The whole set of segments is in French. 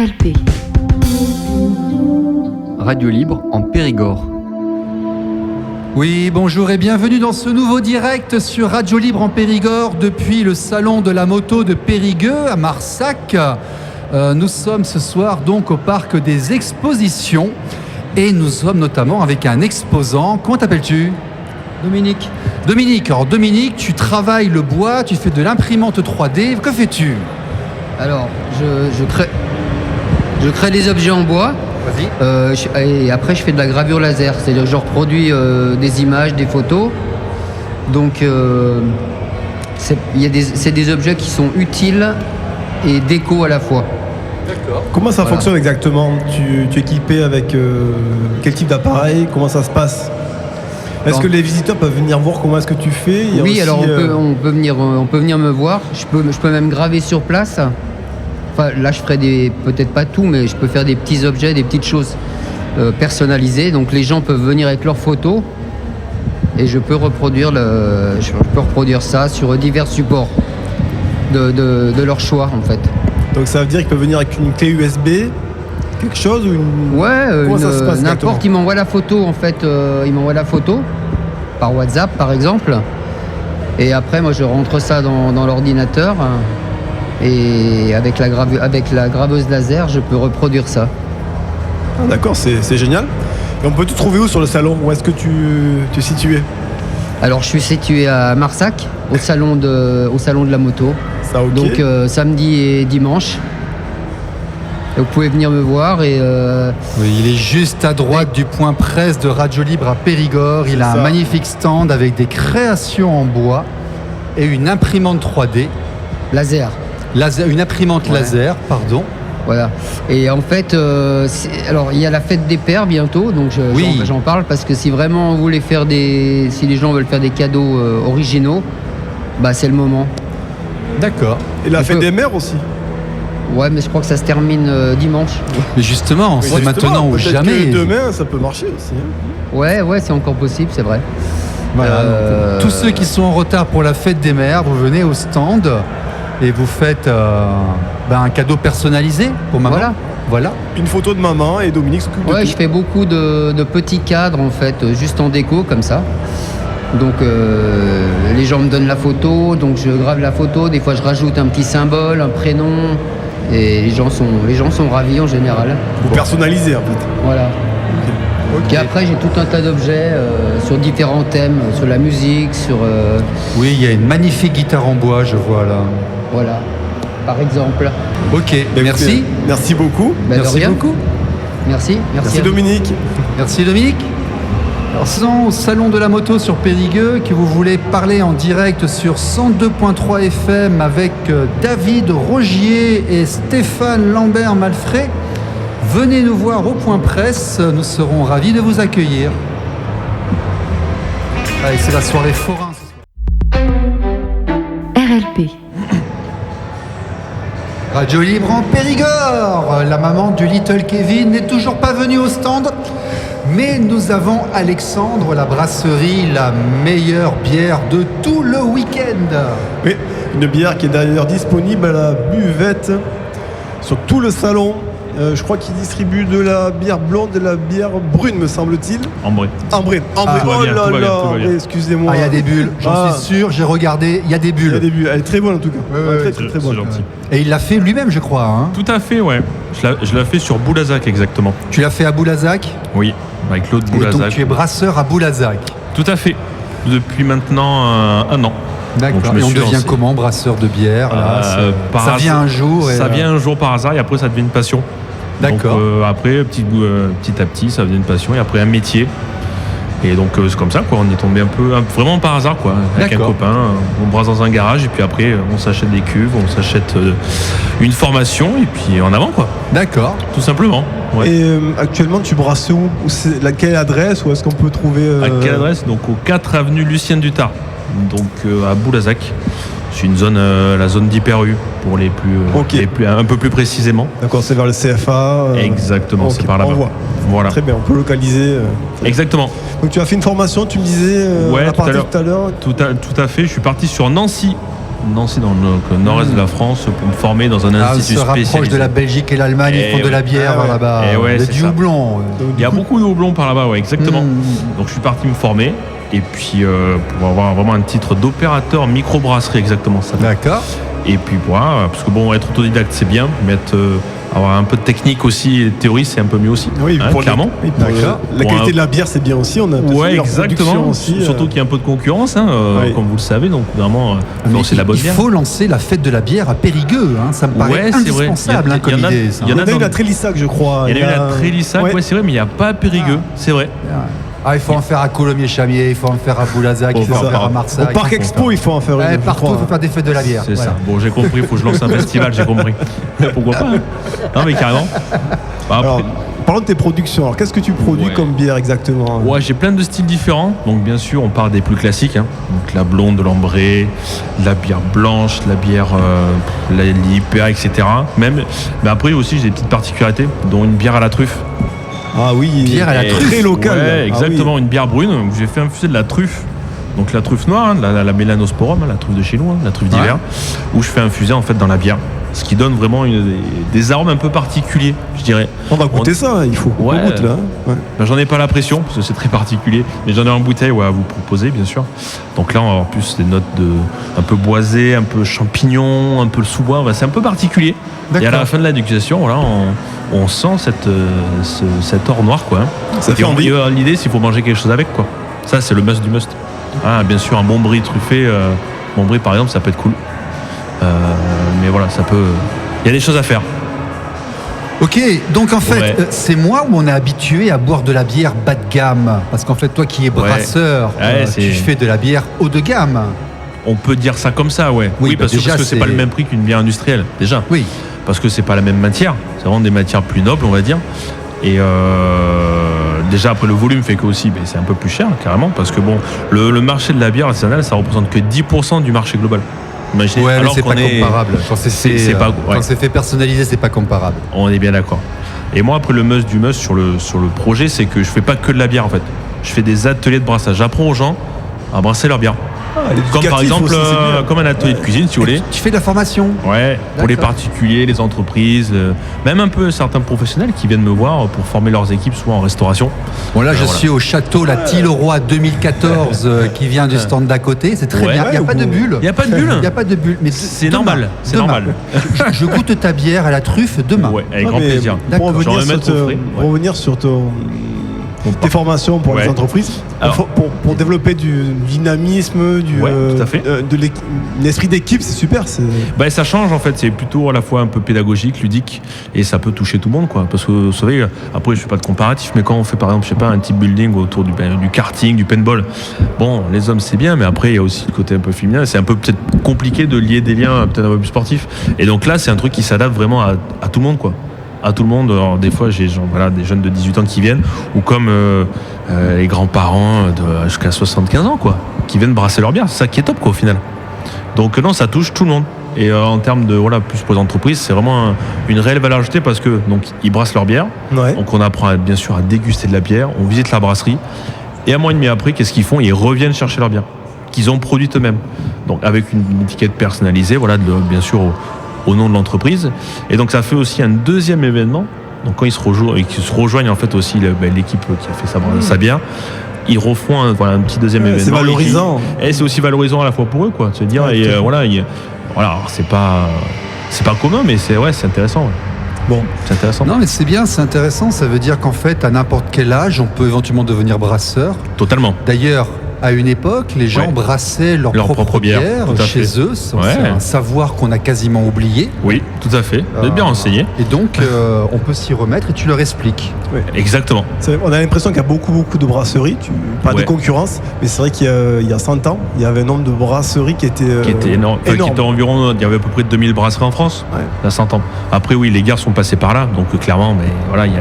RLP. Radio Libre en Périgord. Oui, bonjour et bienvenue dans ce nouveau direct sur Radio Libre en Périgord depuis le salon de la moto de Périgueux à Marsac. Nous sommes ce soir donc au parc des expositions et nous sommes notamment avec un exposant. Comment t'appelles-tu ? Dominique. Alors Dominique, tu travailles le bois, tu fais de l'imprimante 3D. Que fais-tu ? Alors, je crée des objets en bois. Vas-y. Et après, je fais de la gravure laser. C'est-à-dire que je reproduis des images, des photos. Donc, c'est des objets qui sont utiles et déco à la fois. D'accord. Comment ça fonctionne exactement ? Tu es équipé avec quel type d'appareil ? Comment ça se passe ? Est-ce que les visiteurs peuvent venir voir comment est-ce que tu fais ? Oui, aussi, alors on peut venir me voir. Je peux même graver sur place. Enfin, là, je ferai peut-être pas tout, mais je peux faire des petits objets, des petites choses personnalisées. Donc les gens peuvent venir avec leurs photos et je peux reproduire ça sur divers supports de leur choix en fait. Donc ça veut dire qu'ils peuvent venir avec une clé USB, quelque chose ou une... Ouais, comment ça se passe n'importe. Il m'envoie la photo en fait. Il m'envoie la photo par WhatsApp par exemple. Et après, moi, je rentre ça dans l'ordinateur. Et avec la graveuse laser, je peux reproduire ça. Ah, d'accord, c'est génial. Et on peut te trouver où sur le salon ? Où est-ce que tu es situé ? Alors, je suis situé à Marsac, au salon de la moto. Ça, ok. Donc, samedi et dimanche. Et vous pouvez venir me voir. Oui, il est juste à droite du point presse de Radio Libre à Périgord. Il a un magnifique stand avec des créations en bois et une imprimante 3D. Une imprimante laser, pardon. Voilà. Et en fait, alors il y a la fête des pères bientôt, donc j'en parle parce que si vraiment vous voulez si les gens veulent faire des cadeaux originaux, bah c'est le moment. D'accord. Et la fête des mères aussi. Ouais, mais je crois que ça se termine dimanche. Mais justement, c'est maintenant ou jamais. Que demain, ça peut marcher aussi. Hein. Ouais, c'est encore possible, c'est vrai. Voilà. Tous ceux qui sont en retard pour la fête des mères, vous venez au stand. Et vous faites un cadeau personnalisé pour maman. Voilà. Une photo de maman et Dominique s'occupe de tout. Je fais beaucoup de petits cadres en fait, juste en déco comme ça. Donc les gens me donnent la photo, donc je grave la photo. Des fois je rajoute un petit symbole, un prénom. Et les gens sont ravis en général. Vous personnalisez en fait. Voilà. Okay. Et après j'ai tout un tas d'objets sur différents thèmes, sur la musique, sur... Oui, il y a une magnifique guitare en bois, je vois là. Voilà, par exemple. Ok, merci. Merci beaucoup. Merci beaucoup. Merci Dominique. Merci Dominique. Alors, c'est au salon de la moto sur Périgueux que vous voulez parler en direct sur 102.3 FM avec David Rogier et Stéphane Lambert-Malfray. Venez nous voir au point presse, nous serons ravis de vous accueillir. Allez, c'est la soirée forain ce soir. RLP. Radio Libre en Périgord. La maman du Little Kevin n'est toujours pas venue au stand, mais nous avons Alexandre, la brasserie, la meilleure bière de tout le week-end. Oui, une bière qui est d'ailleurs disponible à la buvette sur tout le salon. Je crois qu'il distribue de la bière blonde et de la bière brune, me semble-t-il. Ambré. Oh là là, excusez-moi. Il y a des bulles, j'en suis sûr, j'ai regardé, il y a des bulles. Elle est très bonne en tout cas. Très bonne. Gentil. Et il l'a fait lui-même, je crois. Hein. Tout à fait, ouais. Je l'ai fait sur Boulazac exactement. Tu l'as fait à Boulazac ? Oui, avec Claude Et Boulazac. donc tu es brasseur à Boulazac ? Tout à fait. Depuis maintenant un an. D'accord. Et on devient comment brasseur de bière là, ça vient un jour. Ça vient un jour par hasard et après ça devient une passion. D'accord. Donc après, petit à petit, ça devient une passion et après un métier. Et donc c'est comme ça, quoi. On est tombé vraiment par hasard, quoi. Avec un copain, on brasse dans un garage et puis après on s'achète des cuves, on s'achète une formation et puis en avant, quoi. D'accord. Tout simplement. Ouais. Et actuellement, tu brasses où ? C'est quelle adresse ? Où est-ce qu'on peut trouver À quelle adresse ? Donc au 4 avenue Lucien Dutard, donc à Boulazac. C'est une zone, la zone d'Hyper-U pour les plus, un peu plus précisément. D'accord, c'est vers le CFA. Exactement, c'est par là-bas. Voilà. Très bien, on peut localiser. Exactement. Donc tu as fait une formation, tu me disais, ouais, tout à l'heure. Tout à fait, je suis parti sur Nancy Nancy, dans le nord-est de la France, pour me former dans un institut se rapproche spécialisé. de la Belgique et l'Allemagne, ils font de la bière par là-bas. Et ouais, c'est du ça. houblon. Il y a beaucoup de houblon par là-bas, ouais, exactement. Donc je suis parti me former. Et puis pour avoir vraiment un titre d'opérateur microbrasserie, exactement ça. D'accord. Et puis voilà, parce que bon, être autodidacte c'est bien, mais avoir un peu de technique aussi et de théorie c'est un peu mieux aussi. Oui, pour clairement. pour la qualité de la bière, c'est bien aussi. On a Ouais, exactement. Aussi, surtout qu'il y a un peu de concurrence, oui. comme vous le savez, donc vraiment, c'est la bonne bière. Il faut lancer la fête de la bière à Périgueux, hein, ça me paraît Ouais, c'est vrai. indispensable comme idée. Ça. Il y en a une à Trélissac, je crois. Il y en a une à Trélissac, ouais, c'est vrai, mais il n'y a pas à Périgueux, c'est vrai. Ah, il faut en faire à Colomiers-Chamier, il faut en faire à Boulazac, il faut en faire à Marseille. Au Parc Expo, il faut en faire une. Partout, il faut faire des fêtes de la bière. C'est ça. Bon, j'ai compris, il faut que je lance un festival, j'ai compris. Pourquoi pas, hein. Non, mais carrément. Alors, parlons de tes productions. Alors, qu'est-ce que tu produis comme bière exactement? Ouais, j'ai plein de styles différents. Donc, bien sûr, on part des plus classiques. Hein. Donc, la blonde, de l'ambrée, la bière blanche, la bière, l'IPA, etc. Mais après aussi, j'ai des petites particularités, dont une bière à la truffe. Ah oui, bière à la truffe. Très locale. Ouais, exactement, une bière brune où j'ai fait infuser de la truffe. Donc la truffe noire, la Melanosporum, la truffe de chez nous, la truffe d'hiver, où je fais infuser en fait dans la bière. Ce qui donne vraiment des arômes un peu particuliers, je dirais. On va goûter ça, il faut qu'on goûte là. Ouais. Ben, j'en ai pas la pression, parce que c'est très particulier, mais j'en ai en bouteille à vous proposer, bien sûr. Donc là, on va avoir plus des notes un peu boisées, un peu champignons, un peu le sous-bois. C'est un peu particulier. Et à la fin de la dégustation, voilà, on sent cet or noir, quoi. Ça fait envie. L'idée, c'est qu'il faut manger quelque chose avec, quoi. Ça, c'est le must du must. Ah, bien sûr, un bon brie truffé. Bon brie, par exemple, ça peut être cool. Mais voilà, ça peut. Il y a des choses à faire. Ok, donc en fait, c'est moi où on est habitué à boire de la bière bas de gamme. Parce qu'en fait, toi qui es brasseur, tu fais de la bière haut de gamme. On peut dire ça comme ça, ouais. Oui, parce que c'est pas le même prix qu'une bière industrielle, déjà. Oui. Parce que c'est pas la même matière. C'est vraiment des matières plus nobles, on va dire. Et déjà, après, le volume fait que aussi, c'est un peu plus cher, carrément. Parce que bon, le marché de la bière artisanale, ça représente que 10% du marché global. Imaginez, ouais, alors mais c'est pas comparable. Quand c'est fait personnalisé, c'est pas comparable. On est bien d'accord. Et moi, après, le must du must sur le projet, c'est que je fais pas que de la bière, en fait. Je fais des ateliers de brassage. J'apprends aux gens à brasser leur bière. Comme par exemple, comme un atelier de cuisine, si vous voulez. Tu fais de la formation? Ouais, pour les particuliers, les entreprises, même un peu certains professionnels qui viennent me voir pour former leurs équipes, souvent en restauration. Bon, là, je suis au château La Tille-au-Roi 2014 qui vient du stand d'à côté. C'est très bien. Il n'y a pas de bulle. Il n'y a pas de bulle. Il n'y a pas de bulle. Mais c'est normal. C'est normal. Je goûte ta bière à la truffe demain. Ouais, avec grand plaisir. Pour revenir sur tes formations pour les entreprises, pour développer du dynamisme, tout à fait. l'esprit d'équipe, c'est super. Ça change en fait, c'est plutôt à la fois un peu pédagogique, ludique, et ça peut toucher tout le monde, quoi. Parce que vous savez, après je fais pas de comparatif, mais quand on fait par exemple, je sais pas, un team building autour du karting, du paintball, bon, les hommes c'est bien, mais après il y a aussi le côté un peu féminin, c'est un peu peut-être compliqué de lier des liens peut-être un peu plus sportifs. Et donc là, c'est un truc qui s'adapte vraiment à tout le monde, quoi. À tout le monde. Alors, des fois j'ai des jeunes de 18 ans qui viennent, ou comme les grands-parents jusqu'à 75 ans, quoi, qui viennent brasser leur bière. C'est ça qui est top, quoi, au final. Donc non, ça touche tout le monde. Et en termes de plus pour les entreprises, c'est vraiment une réelle valeur ajoutée, parce que donc ils brassent leur bière. Donc on apprend bien sûr à déguster de la bière, on visite la brasserie, et un mois et demi après, qu'est-ce qu'ils font? Ils reviennent chercher leur bière qu'ils ont produite eux-mêmes. Donc avec une étiquette personnalisée, bien sûr au nom de l'entreprise. Et donc ça fait aussi un deuxième événement. Donc quand ils se rejoignent en fait aussi l'équipe qui a fait sa bière, ils refont un petit deuxième événement. C'est valorisant. Et c'est aussi valorisant à la fois pour eux, quoi, de se dire c'est pas commun, mais c'est intéressant. Ouais. Bon, c'est intéressant. Non, mais c'est bien, c'est intéressant. Ça veut dire qu'en fait, à n'importe quel âge, on peut éventuellement devenir brasseur. Totalement. D'ailleurs, à une époque, les gens brassaient leur propre bière chez eux. C'est un savoir qu'on a quasiment oublié. Oui, tout à fait. Vous êtes bien renseigné. Et donc, on peut s'y remettre et tu leur expliques. Oui. Exactement. On a l'impression qu'il y a beaucoup de brasseries, pas de concurrence, mais c'est vrai qu'il y a 100 ans, il y avait un nombre de brasseries qui était énorme. Qui était environ, il y avait à peu près 2000 brasseries en France, il y a 100 ans. Après, oui, les gares sont passées par là, donc clairement, il y a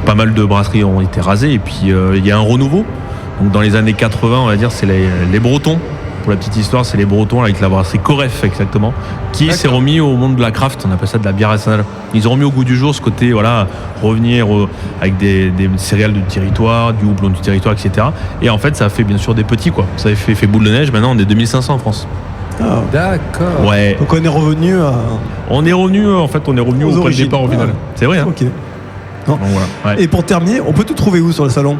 pas mal de brasseries ont été rasées, et puis il y a un renouveau. Donc dans les années 80, on va dire, c'est les Bretons. Pour la petite histoire, c'est les Bretons avec la brasserie Coref, exactement, qui s'est remis au monde de la craft. On appelle ça de la bière artisanale. Ils ont remis au goût du jour ce côté, revenir avec des céréales du territoire, du houblon du territoire, etc. Et en fait, ça a fait bien sûr des petits, quoi. Ça a fait boule de neige. Maintenant, on est 2500 en France. Ah. D'accord. Ouais. Donc on est revenu à... On est revenu au point de origines. départ au final. Ah. C'est vrai, hein. Ok. Donc, voilà. Ouais. Et pour terminer, on peut te trouver où sur le salon?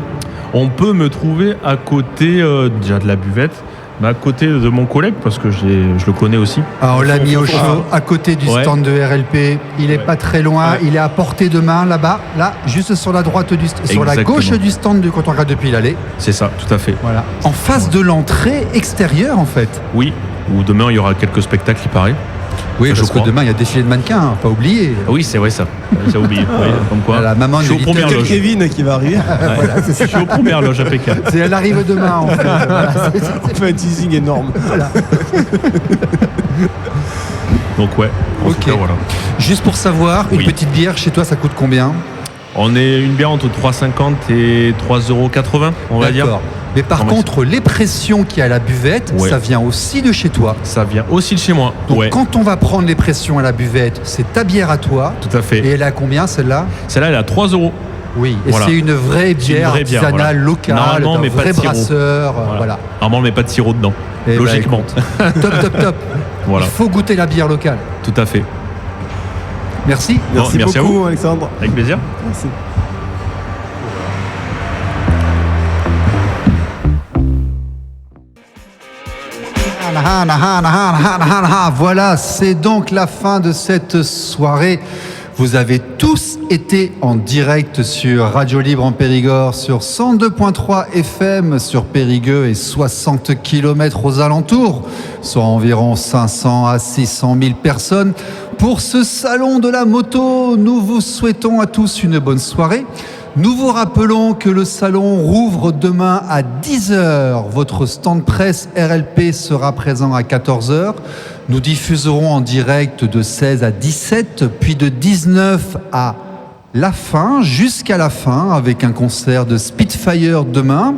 On peut me trouver à côté déjà de la buvette, mais à côté de mon collègue parce que je le connais aussi. Ah, on l'a mis au chaud, à côté du Ouais. stand de RLP. Il est pas très loin, Ouais. il est à portée de main là-bas, là, juste sur la droite sur la Exactement. gauche du stand quand on regarde depuis l'allée. C'est ça, tout à fait. Voilà. En face de l'entrée extérieure, en fait. Oui, ou demain il y aura quelques spectacles, il paraît. Oui, Je parce que crois. demain il y a défilé de mannequins, hein, pas oublier. Ah oui, c'est vrai ça. J'ai oublié. Oui, comme quoi. La maman je suis de aux premières Little loges. Kevin qui va arriver. Voilà, c'est Je suis aux premières loges impeccable. C'est elle arrive demain en fait. Voilà, On fait un teasing énorme. Donc ouais, en Ok. tout cas, voilà. Juste pour savoir, une Oui. petite bière chez toi ça coûte combien? On est une bière entre 3,50 et 3,80 €, on va dire. D'accord. Mais par Non, mais contre, les pressions qu'il y a à la buvette, Ouais. ça vient aussi de chez toi. Ça vient aussi de chez moi. Donc Ouais, quand on va prendre les pressions à la buvette, c'est ta bière à toi. tout à Et fait. elle est à combien celle-là? Celle-là, elle est à 3 €. Oui, et Voilà. c'est une vraie C'est une bière vraie bière, artisanale, voilà. locale, Normalement, d'un mais pas vrai de sirop. brasseur. Voilà. Normalement, on met pas de sirop dedans. Eh ben, Logiquement. Top, top, top. Voilà, Il faut goûter la bière locale. tout à fait. Merci. Merci, merci à beaucoup, vous. Alexandre. Avec plaisir. Merci. Voilà, c'est donc la fin de cette soirée. Vous avez tous été en direct sur Radio Libre en Périgord, sur 102.3 FM sur Périgueux et 60 km aux alentours, soit environ 500 à 600 000 personnes. Pour ce salon de la moto, nous vous souhaitons à tous une bonne soirée. Nous vous rappelons que le salon rouvre demain à 10h. Votre stand presse RLP sera présent à 14h. Nous diffuserons en direct de 16 à 17, puis de 19 à la fin, jusqu'à la fin, avec un concert de Spitfire demain.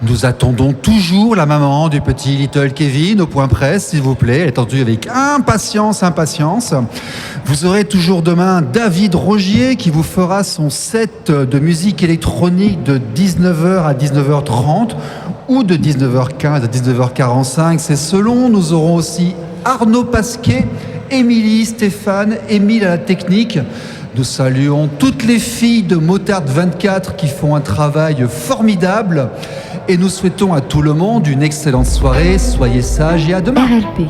Nous attendons toujours la maman du petit Little Kevin au point presse, s'il vous plaît. Elle est attendue avec impatience. Vous aurez toujours demain David Rogier qui vous fera son set de musique électronique de 19h à 19h30 ou de 19h15 à 19h45. C'est selon. Nous aurons aussi Arnaud Pasquet, Émilie, Stéphane, Émile à la technique. Nous saluons toutes les filles de Motard 24 qui font un travail formidable et nous souhaitons à tout le monde une excellente soirée. Soyez sages et à demain. RLP.